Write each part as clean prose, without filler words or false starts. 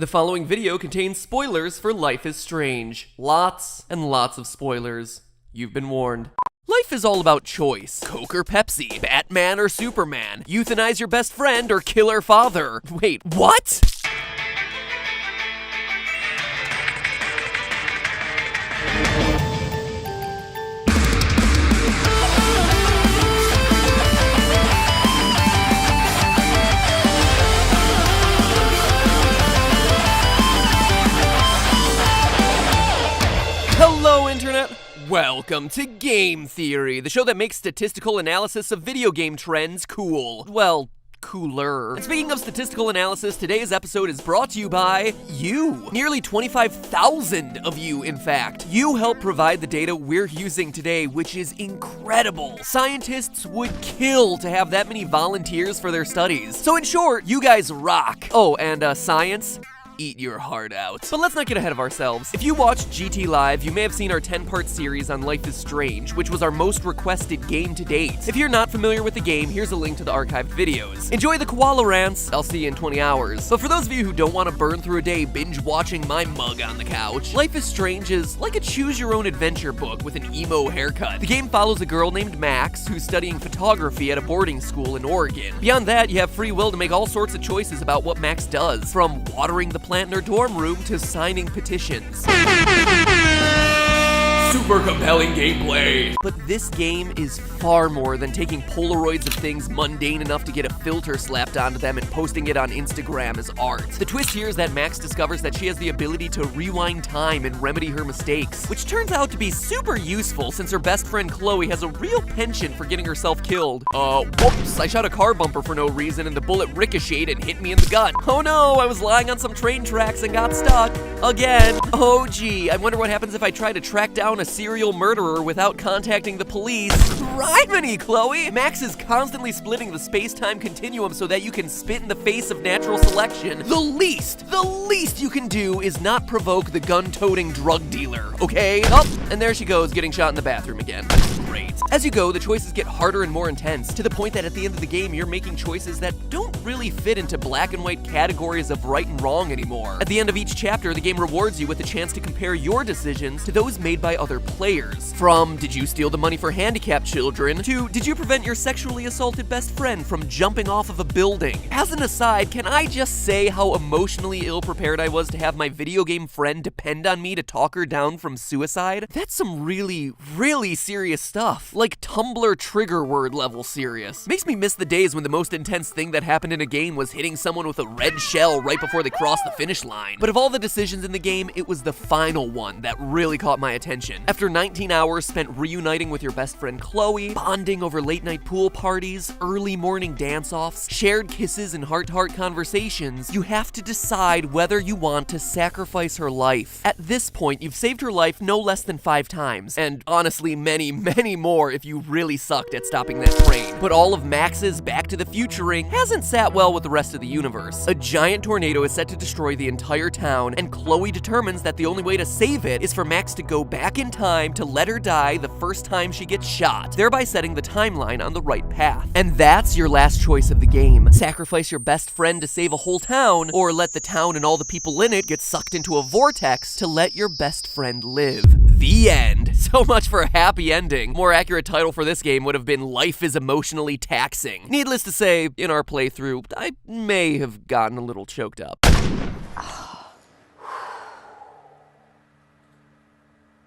The following video contains spoilers for Life is Strange. Lots and lots of spoilers. You've been warned. Life is all about choice. Coke or Pepsi, Batman or Superman, euthanize your best friend or kill her father. Wait, what? Hello, Internet! Welcome to Game Theory, the show that makes statistical analysis of video game trends cool. Well, cooler. And speaking of statistical analysis, today's episode is brought to you by you. Nearly 25,000 of you, in fact. You help provide the data we're using today, which is incredible. Scientists would kill to have that many volunteers for their studies. So in short, you guys rock. Oh, and science? Eat your heart out. But let's not get ahead of ourselves. If you watched GT Live, you may have seen our 10-part series on Life is Strange, which was our most requested game to date. If you're not familiar with the game, here's a link to the archived videos. Enjoy the koala rants. I'll see you in 20 hours. But for those of you who don't want to burn through a day binge-watching my mug on the couch, Life is Strange is like a choose-your-own-adventure book with an emo haircut. The game follows a girl named Max who's studying photography at a boarding school in Oregon. Beyond that, you have free will to make all sorts of choices about what Max does, from watering the plant in her dorm room to signing petitions. Super compelling gameplay! But this game is far more than taking Polaroids of things mundane enough to get a filter slapped onto them and posting it on Instagram as art. The twist here is that Max discovers that she has the ability to rewind time and remedy her mistakes, which turns out to be super useful since her best friend Chloe has a real penchant for getting herself killed. Whoops, I shot a car bumper for no reason and the bullet ricocheted and hit me in the gut. Oh no, I was lying on some train tracks and got stuck. Again. Oh gee, I wonder what happens if I try to track down a serial murderer without contacting the police. Criminy, Chloe! Max is constantly splitting the space-time continuum so that you can spit in the face of natural selection. The least you can do is not provoke the gun-toting drug dealer, okay? Oh, and there she goes, getting shot in the bathroom again. Great. As you go, the choices get harder and more intense, to the point that at the end of the game, you're making choices that don't really fit into black and white categories of right and wrong anymore. At the end of each chapter, the game rewards you with a chance to compare your decisions to those made by other players. From, did you steal the money for handicapped children, to, did you prevent your sexually assaulted best friend from jumping off of a building? As an aside, can I just say how emotionally ill-prepared I was to have my video game friend depend on me to talk her down from suicide? That's some really, really serious stuff. Like Tumblr trigger word level serious. Makes me miss the days when the most intense thing that happened in a game was hitting someone with a red shell right before they crossed the finish line. But of all the decisions in the game, it was the final one that really caught my attention. After 19 hours spent reuniting with your best friend Chloe, bonding over late-night pool parties, early morning dance-offs, shared kisses and heart-to-heart conversations, you have to decide whether you want to sacrifice her life. At this point, you've saved her life no less than 5 times, and honestly many, many more if you really sucked at stopping that train. But all of Max's Back to the Futuring hasn't sat well with the rest of the universe. A giant tornado is set to destroy the entire town, and Chloe determines that the only way to save it is for Max to go back in time to let her die the first time she gets shot, thereby setting the timeline on the right path. And that's your last choice of the game. Sacrifice your best friend to save a whole town, or let the town and all the people in it get sucked into a vortex to let your best friend live. The end. So much for a happy ending. More accurate title for this game would have been Life is Emotionally Taxing. Needless to say, in our playthrough, I may have gotten a little choked up.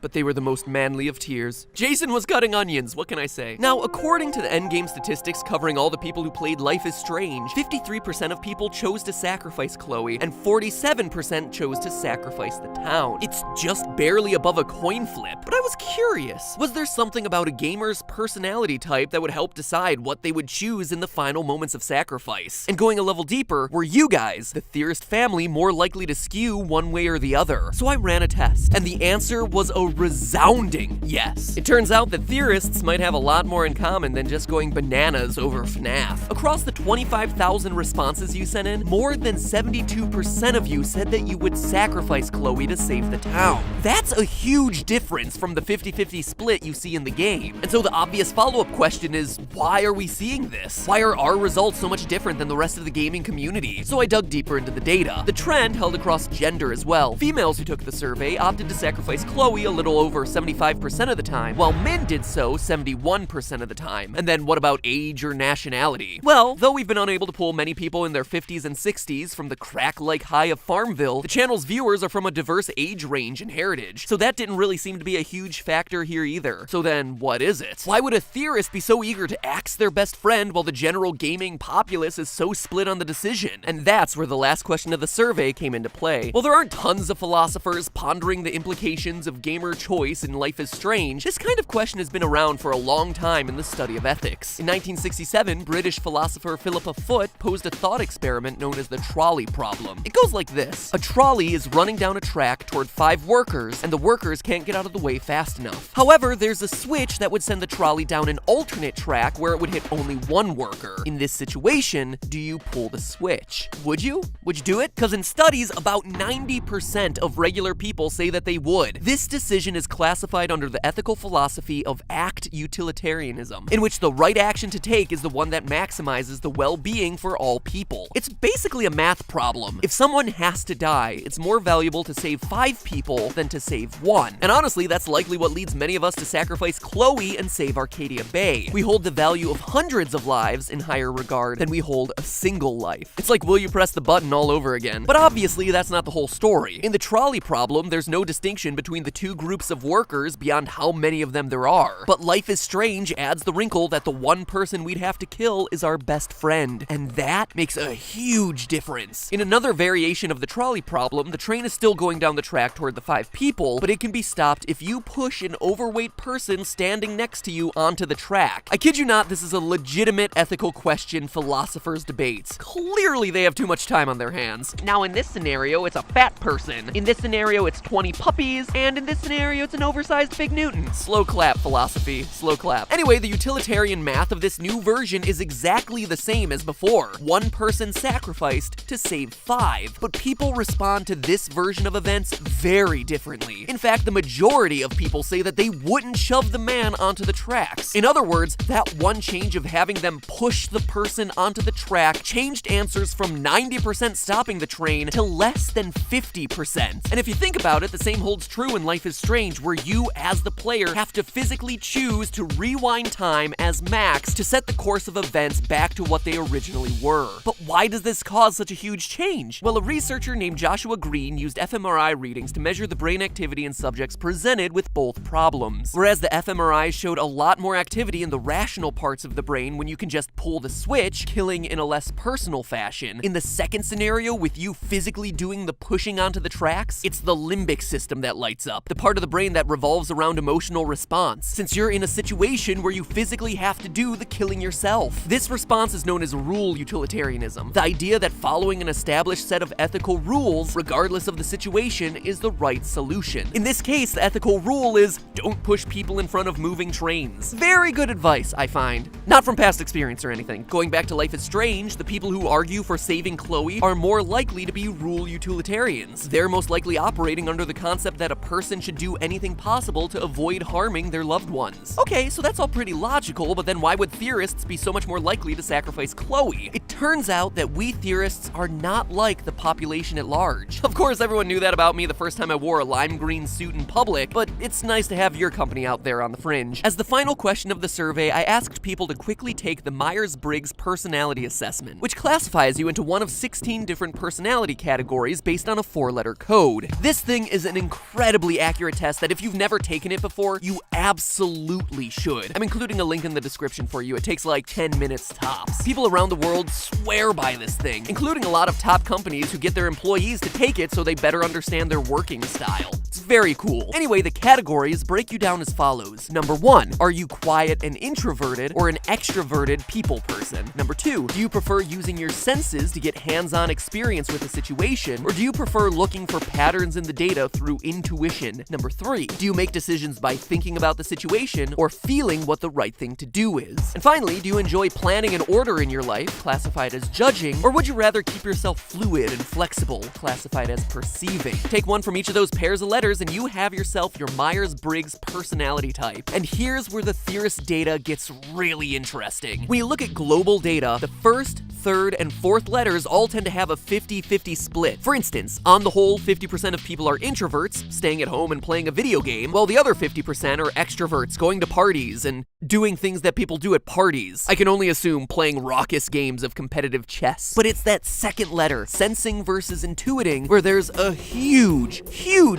But they were the most manly of tears. Jason was cutting onions, what can I say? Now, according to the endgame statistics covering all the people who played Life is Strange, 53% of people chose to sacrifice Chloe, and 47% chose to sacrifice the town. It's just barely above a coin flip. But I was curious, was there something about a gamer's personality type that would help decide what they would choose in the final moments of sacrifice? And going a level deeper, were you guys, the Theorist family, more likely to skew one way or the other? So I ran a test, and the answer was a resounding yes. It turns out that theorists might have a lot more in common than just going bananas over FNAF. Across the 25,000 responses you sent in, more than 72% of you said that you would sacrifice Chloe to save the town. That's a huge difference from the 50-50 split you see in the game. And so the obvious follow-up question is, why are we seeing this? Why are our results so much different than the rest of the gaming community? So I dug deeper into the data. The trend held across gender as well. Females who took the survey opted to sacrifice Chloe a little over 75% of the time, while men did so 71% of the time. And then what about age or nationality? Well, though we've been unable to pull many people in their 50s and 60s from the crack-like high of Farmville, the channel's viewers are from a diverse age range and heritage, so that didn't really seem to be a huge factor here either. So then, what is it? Why would a theorist be so eager to axe their best friend while the general gaming populace is so split on the decision? And that's where the last question of the survey came into play. Well, there aren't tons of philosophers pondering the implications of gamer choice in Life is Strange. This kind of question has been around for a long time in the study of ethics. In 1967, British philosopher Philippa Foot posed a thought experiment known as the trolley problem. It goes like this. A trolley is running down a track toward 5 workers, and the workers can't get out of the way fast enough. However, there's a switch that would send the trolley down an alternate track where it would hit only 1 worker. In this situation, do you pull the switch? Would you? Would you do it? Because in studies, about 90% of regular people say that they would. This decision is classified under the ethical philosophy of act utilitarianism, in which the right action to take is the one that maximizes the well-being for all people. It's basically a math problem. If someone has to die, it's more valuable to save 5 people than to save 1. And honestly, that's likely what leads many of us to sacrifice Chloe and save Arcadia Bay. We hold the value of hundreds of lives in higher regard than we hold a single life. It's like, will you press the button all over again? But obviously, that's not the whole story. In the trolley problem, there's no distinction between the 2 groups of workers beyond how many of them there are. But Life is Strange adds the wrinkle that the one person we'd have to kill is our best friend. And that makes a huge difference. In another variation of the trolley problem, the train is still going down the track toward the 5 people, but it can be stopped if you push an overweight person standing next to you onto the track. I kid you not, this is a legitimate ethical question philosophers debate. Clearly they have too much time on their hands. Now in this scenario, it's a fat person. In this scenario, it's 20 puppies. And in this scenario, it's an oversized Big Newton. Slow clap, philosophy. Slow clap. Anyway, the utilitarian math of this new version is exactly the same as before. 1 person sacrificed to save 5. But people respond to this version of events very differently. In fact, the majority of people say that they wouldn't shove the man onto the tracks. In other words, that one change of having them push the person onto the track changed answers from 90% stopping the train to less than 50%. And if you think about it, the same holds true in Life is Strange, where you, as the player, have to physically choose to rewind time as Max to set the course of events back to what they originally were. But why does this cause such a huge change? Well, a researcher named Joshua Green used fMRI readings to measure the brain activity in subjects presented with both problems. Whereas the fMRI showed a lot more activity in the rational parts of the brain when you can just pull the switch, killing in a less personal fashion. In the second scenario, with you physically doing the pushing onto the tracks, it's the limbic system that lights up, the part of the brain that revolves around emotional response, since you're in a situation where you physically have to do the killing yourself. This response is known as rule utilitarianism, the idea that following an established set of ethical rules, regardless of the situation, is the right solution. In this case, the ethical rule is don't push people in front of moving trains. Very good advice, I find. Not from past experience or anything. Going back to Life is Strange, the people who argue for saving Chloe are more likely to be rule utilitarians. They're most likely operating under the concept that a person should do anything possible to avoid harming their loved ones. Okay, so that's all pretty logical, but then why would theorists be so much more likely to sacrifice Chloe? It turns out that we theorists are not like the population at large. Of course, everyone knew that about me the first time I wore a lime green suit in public, but it's nice to have your company out there on the fringe. As the final question of the survey, I asked people to quickly take the Myers-Briggs personality assessment, which classifies you into one of 16 different personality categories based on a 4-letter code. This thing is an incredibly accurate test that if you've never taken it before, you absolutely should. I'm including a link in the description for you. It takes like 10 minutes tops. People around the world swear by this thing, including a lot of top companies who get their employees to take it so they better understand their working style. It's Very cool. Anyway, the categories break you down as follows. Number 1, are you quiet and introverted or an extroverted people person? Number 2, do you prefer using your senses to get hands-on experience with a situation, or do you prefer looking for patterns in the data through intuition? Number 3, do you make decisions by thinking about the situation or feeling what the right thing to do is? And finally, do you enjoy planning and order in your life, classified as judging, or would you rather keep yourself fluid and flexible, classified as perceiving? Take one from each of those pairs of letters and you have yourself your Myers-Briggs personality type. And here's where the Theorists data gets really interesting. When you look at global data, the first, third, and fourth letters all tend to have a 50-50 split. For instance, on the whole, 50% of people are introverts, staying at home and playing a video game, while the other 50% are extroverts, going to parties and doing things that people do at parties. I can only assume playing raucous games of competitive chess. But it's that second letter, sensing versus intuiting, where there's a huge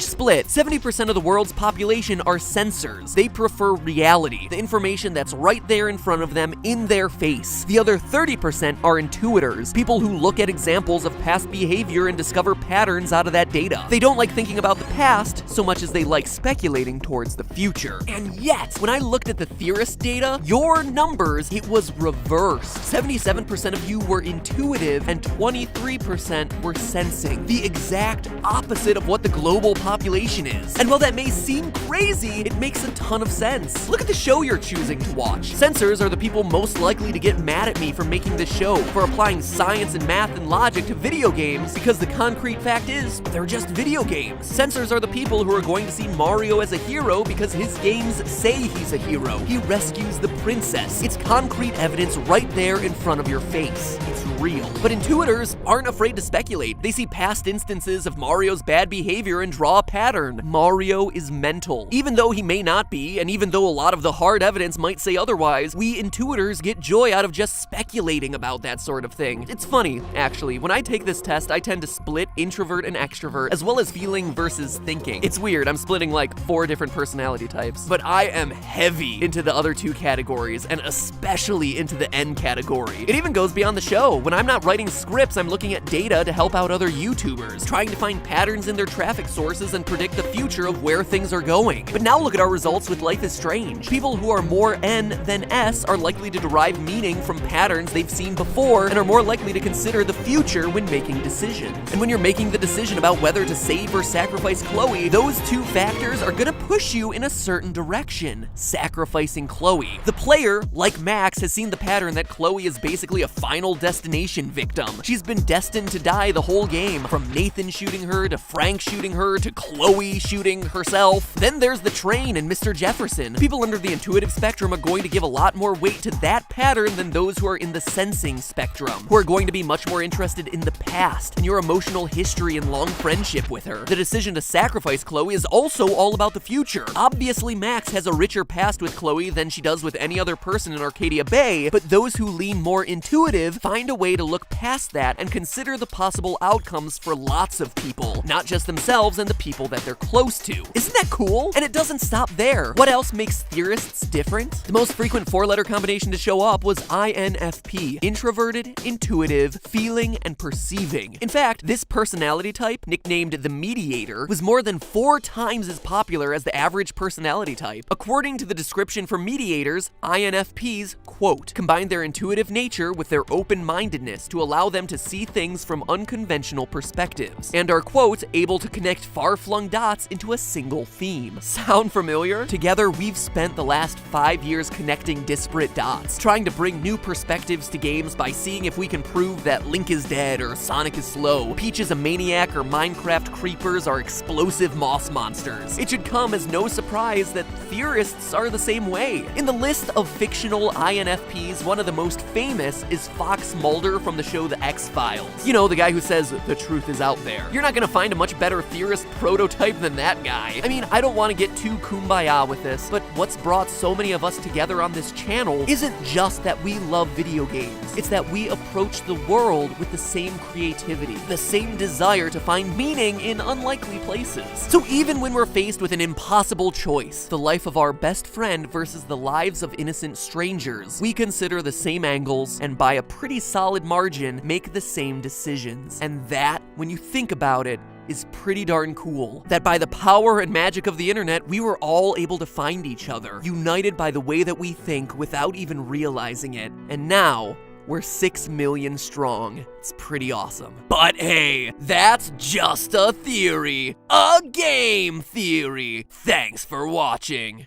split. 70% of the world's population are sensors. They prefer reality, the information that's right there in front of them, in their face. The other 30% are intuitors, people who look at examples of past behavior and discover patterns out of that data. They don't like thinking about the past so much as they like speculating towards the future. And yet, when I looked at the Theorists data, your numbers, it was reversed. 77% of you were intuitive and 23% were sensing. The exact opposite of what the global population is. And while that may seem crazy, it makes a ton of sense. Look at the show you're choosing to watch. Sensors are the people most likely to get mad at me for making this show, for applying science and math and logic to video games, because the concrete fact is, they're just video games. Sensors are the people who are going to see Mario as a hero because his games say he's a hero. He rescues the princess. It's concrete evidence right there in front of your face. It's real. But intuitors aren't afraid to speculate. They see past instances of Mario's bad behavior and draw a pattern. Mario is mental. Even though he may not be, and even though a lot of the hard evidence might say otherwise, we intuitors get joy out of just speculating about that sort of thing. It's funny, actually. When I take this test, I tend to split introvert and extrovert, as well as feeling versus thinking. It's weird, I'm splitting like 4 different personality types. But I am heavy into the other 2 categories, and especially into the N category. It even goes beyond the show. When I'm not writing scripts, I'm looking at data to help out other YouTubers, trying to find patterns in their traffic sources and predict the future of where things are going. But now look at our results with Life is Strange. People who are more N than S are likely to derive meaning from patterns they've seen before and are more likely to consider the future when making decisions. And when you're making the decision about whether to save or sacrifice Chloe, those 2 factors are gonna push you in a certain direction, sacrificing Chloe. The player, like Max, has seen the pattern that Chloe is basically a final destination victim. She's been destined to die the whole game, from Nathan shooting her, to Frank shooting her, to Chloe shooting herself. Then there's the train and Mr. Jefferson. People under the intuitive spectrum are going to give a lot more weight to that pattern than those who are in the sensing spectrum, who are going to be much more interested in the past and your emotional history and long friendship with her. The decision to sacrifice Chloe is also all about the future. Obviously, Max has a richer past with Chloe than she does with any other person in Arcadia Bay, but those who lean more intuitive find a way to look past that and consider the possible outcomes for lots of people, not just themselves and the people that they're close to. Isn't that cool? And it doesn't stop there. What else makes Theorists different? The most frequent 4-letter combination to show up was INFP, introverted, intuitive, feeling, and perceiving. In fact, this personality type, nicknamed the mediator, was more than 4 times as popular as the average personality type. According to the description for mediators, INFPs, quote, combine their intuitive nature with their open-mindedness to allow them to see things from unconventional perspectives, and are, quote, able to connect far-flung dots into a single theme. Sound familiar? Together, we've spent the last 5 years connecting disparate dots, trying to bring new perspectives to games by seeing if we can prove that Link is dead or Sonic is slow, Peach is a maniac, or Minecraft creepers are explosive moss monsters. It should come as no surprise that Theorists are the same way. In the list of fictional INFPs, one of the most famous is Fox Mulder from the show The X-Files. You know, the guy who says, the truth is out there. You're not gonna find a much better theorist prototype than that guy. I mean, I don't want to get too kumbaya with this, but what's brought so many of us together on this channel isn't just that we love video games. It's that we approach the world with the same creativity, the same desire to find meaning in unlikely places. So even when we're faced with an impossible choice, the life of our best friend versus the lives of innocent strangers, we consider the same angles and by a pretty solid margin make the same decisions. And that, when you think about it, is pretty darn cool. That by the power and magic of the internet, we were all able to find each other, united by the way that we think without even realizing it. And now, we're 6 million strong. It's pretty awesome. But hey, that's just a theory. A game theory. Thanks for watching.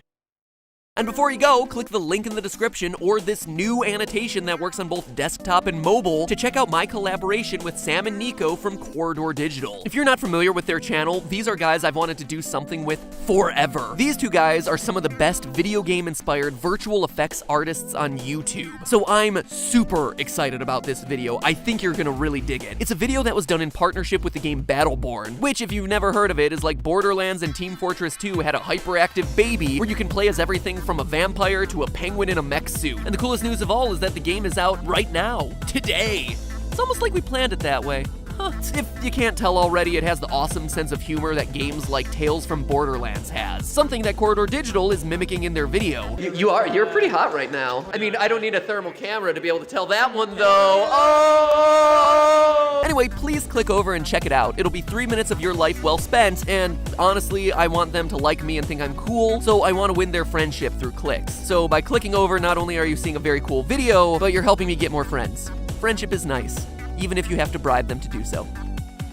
And before you go, click the link in the description or this new annotation that works on both desktop and mobile to check out my collaboration with Sam and Nico from Corridor Digital. If you're not familiar with their channel, these are guys I've wanted to do something with forever. These two guys are some of the best video game inspired virtual effects artists on YouTube. So I'm super excited about this video. I think you're gonna really dig it. It's a video that was done in partnership with the game Battleborn, which if you've never heard of it is like Borderlands and Team Fortress 2 had a hyperactive baby where you can play as everything from a vampire to a penguin in a mech suit. And the coolest news of all is that the game is out right now, today. It's almost like we planned it that way. Huh. If you can't tell already, it has the awesome sense of humor that games like Tales from Borderlands has. Something that Corridor Digital is mimicking in their video. You're pretty hot right now. I mean, I don't need a thermal camera to be able to tell that one though. Oh! Anyway, please click over and check it out. It'll be 3 minutes of your life well spent, and honestly, I want them to like me and think I'm cool, so I want to win their friendship through clicks. So by clicking over, not only are you seeing a very cool video, but you're helping me get more friends. Friendship is nice, even if you have to bribe them to do so.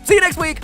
See you next week!